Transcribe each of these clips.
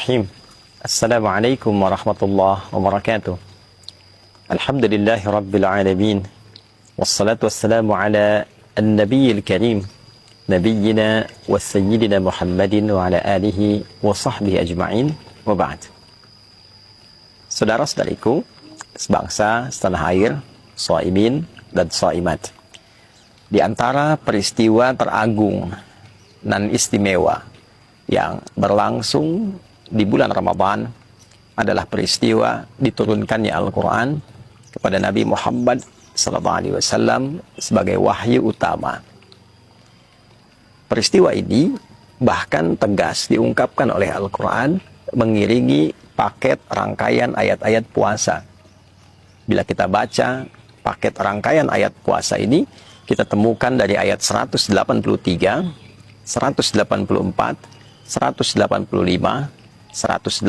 Bismillahirrahmanirrahim. Assalamualaikum warahmatullahi wabarakatuh. Alhamdulillahi rabbil alamin. Wassalatu wassalamu ala an-nabiyil karim, nabiyyina wa sayyidina Muhammadin wa ala alihi wa sahbihi ajma'in, wa ba'd. Saudara-saudariku sebangsa, setanah air, shaimin dan shaimat, di antara peristiwa teragung dan istimewa yang berlangsung di bulan Ramadan adalah peristiwa diturunkannya Al-Quran kepada Nabi Muhammad SAW sebagai wahyu utama. Peristiwa ini bahkan tegas diungkapkan oleh Al-Quran mengiringi paket rangkaian ayat-ayat puasa. Bila kita baca paket rangkaian ayat puasa ini, kita temukan dari ayat 183, 184, 185, 186,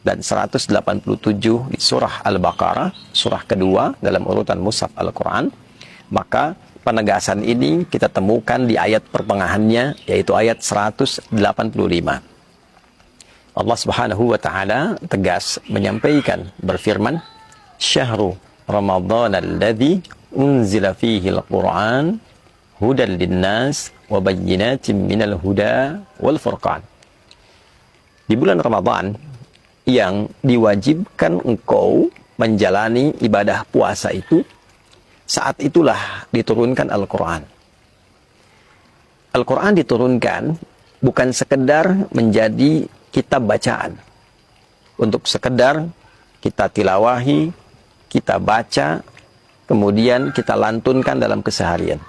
dan 187 di surah Al-Baqarah, surah kedua dalam urutan mushaf Al-Quran. Maka penegasan ini kita temukan di ayat pertengahannya, yaitu ayat 185. Allah Subhanahu wa Ta'ala tegas menyampaikan, berfirman, "Syahrul Ramadan alladzi unzila fihi al-Quran hudan linnas wa bayyinatin minal huda wal furqan." Di bulan Ramadan yang diwajibkan engkau menjalani ibadah puasa itu, saat itulah diturunkan Al-Quran. Al-Quran diturunkan bukan sekedar menjadi kitab bacaan, untuk sekedar kita tilawahi, kita baca, kemudian kita lantunkan dalam keseharian.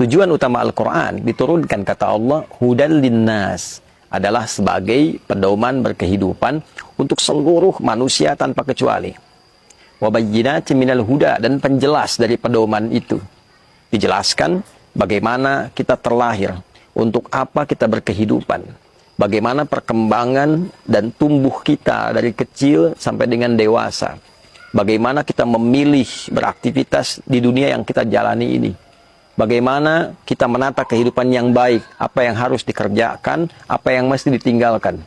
Tujuan utama Al-Quran diturunkan, kata Allah, hudan linnas, adalah sebagai pedoman berkehidupan untuk seluruh manusia tanpa kecuali. Wa bayyinatin minal huda, dan penjelas dari pedoman itu. Dijelaskan bagaimana kita terlahir, untuk apa kita berkehidupan, bagaimana perkembangan dan tumbuh kita dari kecil sampai dengan dewasa, bagaimana kita memilih beraktivitas di dunia yang kita jalani ini, bagaimana kita menata kehidupan yang baik, apa yang harus dikerjakan, apa yang mesti ditinggalkan.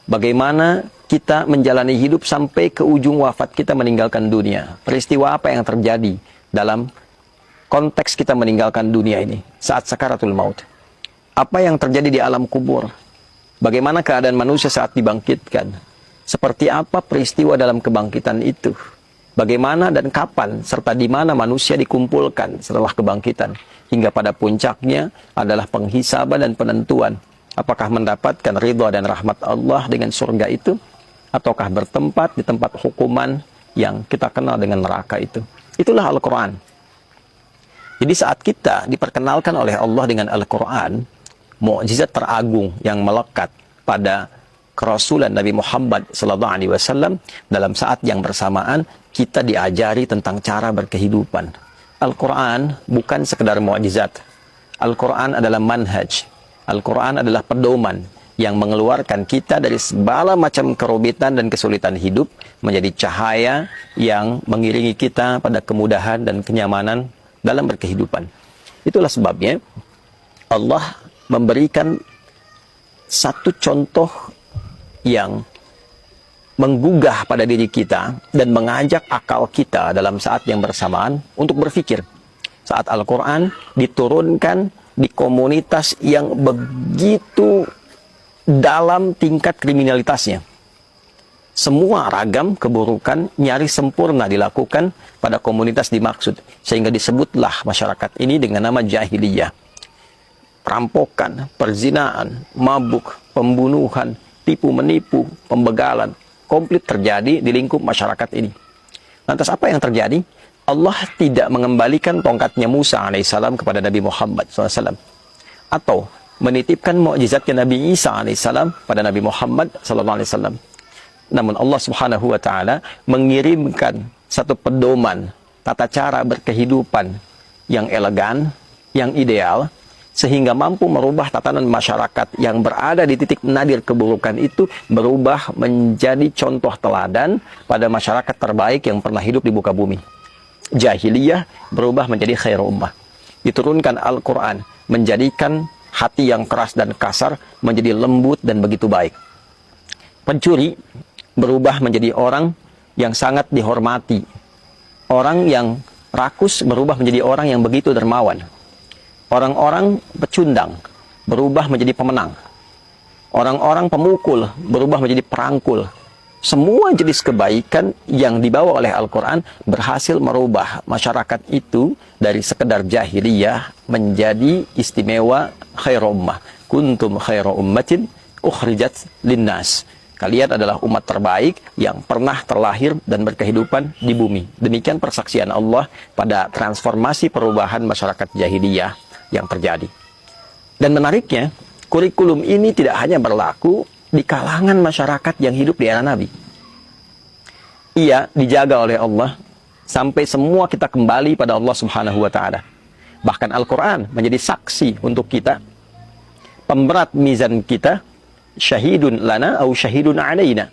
Bagaimana kita menjalani hidup sampai ke ujung wafat kita meninggalkan dunia. Peristiwa apa yang terjadi dalam konteks kita meninggalkan dunia ini saat sakaratul maut. Apa yang terjadi di alam kubur. Bagaimana keadaan manusia saat dibangkitkan. Seperti apa peristiwa dalam kebangkitan itu. Bagaimana dan kapan serta di mana manusia dikumpulkan setelah kebangkitan, hingga pada puncaknya adalah penghisaban dan penentuan apakah mendapatkan ridha dan rahmat Allah dengan surga itu, ataukah bertempat di tempat hukuman yang kita kenal dengan neraka itu. Itulah Al-Quran. Jadi saat kita diperkenalkan oleh Allah dengan Al-Quran, mukjizat teragung yang melekat pada kerasulan Nabi Muhammad SAW, dalam saat yang bersamaan kita diajari tentang cara berkehidupan. Al-Quran bukan sekedar mukjizat. Al-Quran adalah manhaj. Al-Quran adalah pedoman yang mengeluarkan kita dari segala macam kerumitan dan kesulitan hidup menjadi cahaya yang mengiringi kita pada kemudahan dan kenyamanan dalam berkehidupan. Itulah sebabnya Allah memberikan satu contoh yang menggugah pada diri kita dan mengajak akal kita dalam saat yang bersamaan untuk berpikir. Saat Al-Quran diturunkan di komunitas yang begitu dalam tingkat kriminalitasnya. Semua ragam keburukan nyaris sempurna dilakukan pada komunitas dimaksud, sehingga disebutlah masyarakat ini dengan nama jahiliyah. Perampokan, perzinaan, mabuk, pembunuhan, tipu-menipu, pembegalan, komplit terjadi di lingkup masyarakat ini. Lantas apa yang terjadi? Allah tidak mengembalikan tongkatnya Musa alaihissalam kepada Nabi Muhammad SAW, atau menitipkan mukjizatnya Nabi Isa alaihissalam pada Nabi Muhammad SAW. Namun Allah Subhanahu wa Ta'ala mengirimkan satu pedoman tata cara berkehidupan yang elegan, yang ideal, sehingga mampu merubah tatanan masyarakat yang berada di titik nadir keburukan itu berubah menjadi contoh teladan pada masyarakat terbaik yang pernah hidup di muka bumi. Jahiliyah berubah menjadi khair ummah. Diturunkan Al-Quran menjadikan hati yang keras dan kasar menjadi lembut dan begitu baik. Pencuri berubah menjadi orang yang sangat dihormati. Orang yang rakus berubah menjadi orang yang begitu dermawan. Orang-orang pecundang berubah menjadi pemenang. Orang-orang pemukul berubah menjadi perangkul. Semua jenis kebaikan yang dibawa oleh Al-Quran berhasil merubah masyarakat itu dari sekedar jahiliyah menjadi istimewa khairu ummah. Kuntum khairu ummatin ukhrijat linnas. Kalian adalah umat terbaik yang pernah terlahir dan berkehidupan di bumi. Demikian persaksian Allah pada transformasi perubahan masyarakat jahiliyah yang terjadi. Dan menariknya, kurikulum ini tidak hanya berlaku di kalangan masyarakat yang hidup di era Nabi. Ia dijaga oleh Allah sampai semua kita kembali pada Allah Subhanahu wa taala. Bahkan Al-Qur'an menjadi saksi untuk kita, pemberat mizan kita, syahidun lana au syahidun alaina.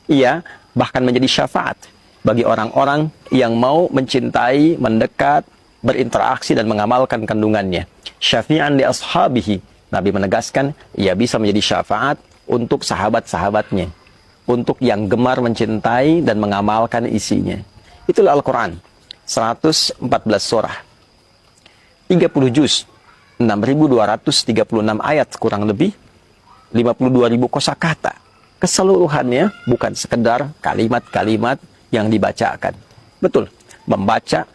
Ia bahkan menjadi syafaat bagi orang-orang yang mau mencintai, mendekat, berinteraksi dan mengamalkan kandungannya. Syafi'an li ashabihi. Nabi menegaskan ia bisa menjadi syafaat untuk sahabat-sahabatnya, untuk yang gemar mencintai dan mengamalkan isinya. Itulah Al-Quran. 114 surah, 30 juz, 6.236 ayat kurang lebih, 52.000 kosakata. Keseluruhannya bukan sekedar kalimat-kalimat yang dibacakan. Betul, membaca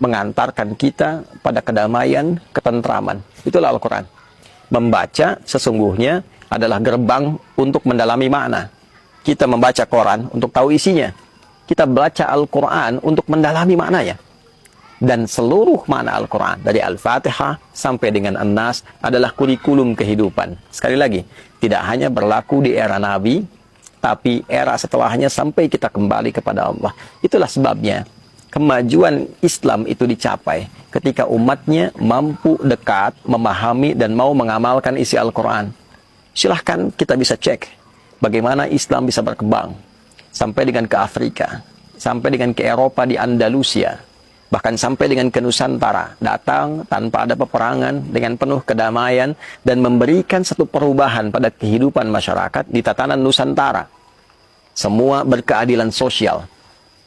mengantarkan kita pada kedamaian, ketentraman. Itulah Al-Quran. Membaca sesungguhnya adalah gerbang untuk mendalami makna. Kita membaca Quran untuk tahu isinya. Kita baca Al-Quran untuk mendalami maknanya. Dan seluruh makna Al-Quran, dari Al-Fatihah sampai dengan An-Nas, adalah kurikulum kehidupan. Sekali lagi, tidak hanya berlaku di era Nabi, tapi era setelahnya sampai kita kembali kepada Allah. Itulah sebabnya kemajuan Islam itu dicapai ketika umatnya mampu dekat, memahami, dan mau mengamalkan isi Al-Quran. Silahkan kita bisa cek bagaimana Islam bisa berkembang sampai dengan ke Afrika, sampai dengan ke Eropa di Andalusia, bahkan sampai dengan ke Nusantara, datang tanpa ada peperangan dengan penuh kedamaian dan memberikan satu perubahan pada kehidupan masyarakat di tatanan Nusantara. Semua berkeadilan sosial.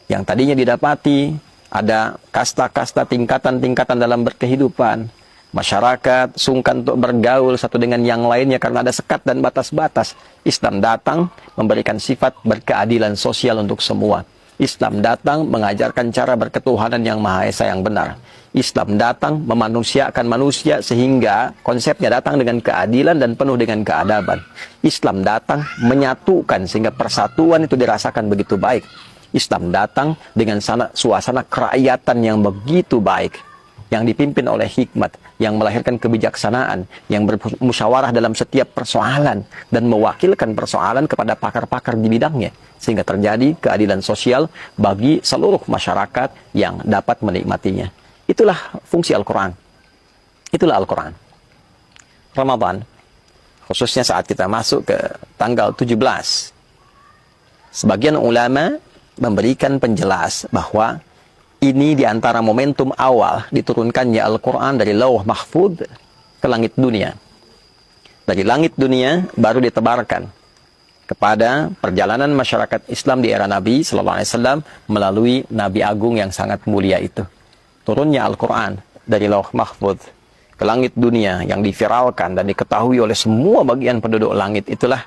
Yang tadinya didapati ada kasta-kasta, tingkatan-tingkatan dalam berkehidupan. Masyarakat sungkan untuk bergaul satu dengan yang lainnya karena ada sekat dan batas-batas. Islam datang memberikan sifat berkeadilan sosial untuk semua. Islam datang mengajarkan cara berketuhanan yang Maha Esa yang benar. Islam datang memanusiakan manusia sehingga konsepnya datang dengan keadilan dan penuh dengan keadaban. Islam datang menyatukan sehingga persatuan itu dirasakan begitu baik. Islam datang dengan suasana kerakyatan yang begitu baik, yang dipimpin oleh hikmat, yang melahirkan kebijaksanaan, yang bermusyawarah dalam setiap persoalan, dan mewakilkan persoalan kepada pakar-pakar di bidangnya, sehingga terjadi keadilan sosial bagi seluruh masyarakat yang dapat menikmatinya. Itulah fungsi Al-Quran. Itulah Al-Quran. Ramadan, khususnya saat kita masuk ke tanggal 17, sebagian ulama memberikan penjelas bahwa ini diantara momentum awal diturunkannya Al-Quran dari Lauh Mahfud ke langit dunia. Dari langit dunia baru ditebarkan kepada perjalanan masyarakat Islam di era Nabi SAW melalui Nabi Agung yang sangat mulia itu. Turunnya Al-Quran dari Lauh Mahfud ke langit dunia yang diviralkan dan diketahui oleh semua bagian penduduk langit, itulah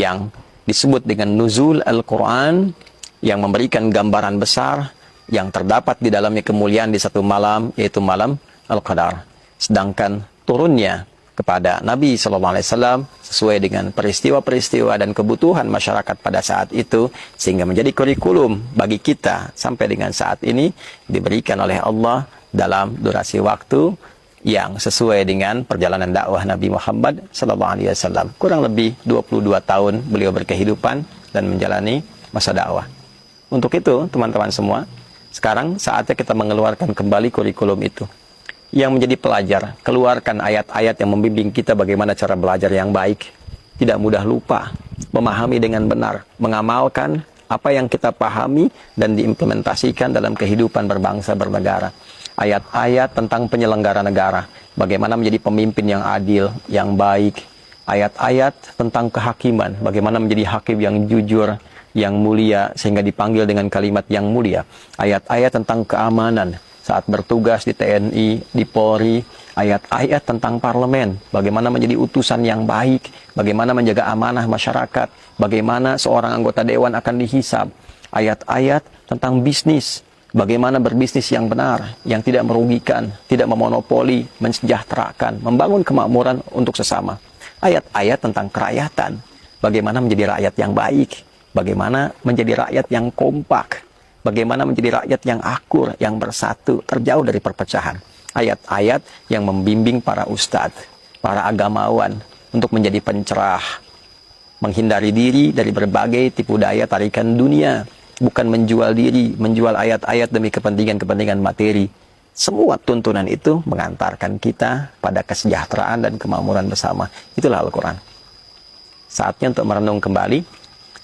yang disebut dengan Nuzul Al-Quran, yang memberikan gambaran besar yang terdapat di dalamnya kemuliaan di satu malam, yaitu malam Al-Qadar. Sedangkan turunnya kepada Nabi SAW sesuai dengan peristiwa-peristiwa dan kebutuhan masyarakat pada saat itu, sehingga menjadi kurikulum bagi kita sampai dengan saat ini, diberikan oleh Allah dalam durasi waktu yang sesuai dengan perjalanan dakwah Nabi Muhammad SAW. Kurang lebih 22 tahun beliau berkehidupan dan menjalani masa dakwah. Untuk itu, teman-teman semua, sekarang saatnya kita mengeluarkan kembali kurikulum itu. Yang menjadi pelajar, keluarkan ayat-ayat yang membimbing kita bagaimana cara belajar yang baik. Tidak mudah lupa, memahami dengan benar, mengamalkan apa yang kita pahami dan diimplementasikan dalam kehidupan berbangsa bernegara. Ayat-ayat tentang penyelenggara negara, bagaimana menjadi pemimpin yang adil, yang baik. ayat-ayat tentang kehakiman, bagaimana menjadi hakim yang jujur, yang mulia, sehingga dipanggil dengan kalimat yang mulia. Ayat-ayat tentang keamanan saat bertugas di TNI, di Polri, ayat-ayat tentang parlemen, bagaimana menjadi utusan yang baik, bagaimana menjaga amanah masyarakat, bagaimana seorang anggota dewan akan dihisab, ayat-ayat tentang bisnis, bagaimana berbisnis yang benar, yang tidak merugikan, tidak memonopoli, mensejahterakan, membangun kemakmuran untuk sesama. Ayat-ayat tentang kerakyatan, bagaimana menjadi rakyat yang baik, bagaimana menjadi rakyat yang kompak, bagaimana menjadi rakyat yang akur, yang bersatu, terjauh dari perpecahan. Ayat-ayat yang membimbing para ustadz, para agamawan untuk menjadi pencerah, menghindari diri dari berbagai tipu daya tarikan dunia, bukan menjual diri, menjual ayat-ayat demi kepentingan-kepentingan materi. Semua tuntunan itu mengantarkan kita pada kesejahteraan dan kemakmuran bersama. Itulah Al-Quran. Saatnya untuk merenung kembali,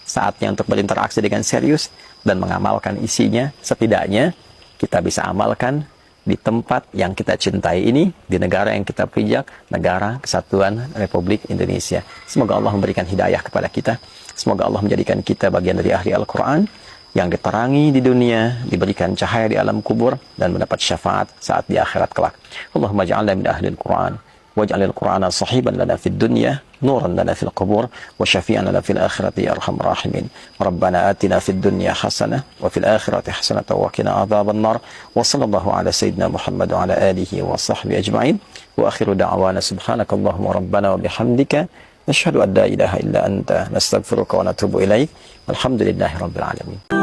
saatnya untuk berinteraksi dengan serius dan mengamalkan isinya. Setidaknya kita bisa amalkan di tempat yang kita cintai ini, di negara yang kita pijak, negara Kesatuan Republik Indonesia. Semoga Allah memberikan hidayah kepada kita. Semoga Allah menjadikan kita bagian dari ahli Al-Quran yang diterangi di dunia, diberikan cahaya di alam kubur, dan mendapat syafaat saat di akhirat kelak. Allahumma ja'alna min ahli Al-Quran, waj'alil Qur'ana sahiban lana fid dunya, nuran lana fil qubur, wa syafi'an lana fil akhirati ya arhamar rahimin. Rabbana atina fid dunya hasanah, wa fil akhirati hasanah, wa qina adzaban nar. Wa sallallahu ala sayyidina Muhammad wa ala alihi wa sahbihi ajma'in. Wa akhiru da'wana subhanakallahumma rabbana wa bihamdika nashhadu an la ilaha illa anta nastaghfiruka wa natubu ilaik. Walhamdulillahi rabbil alamin.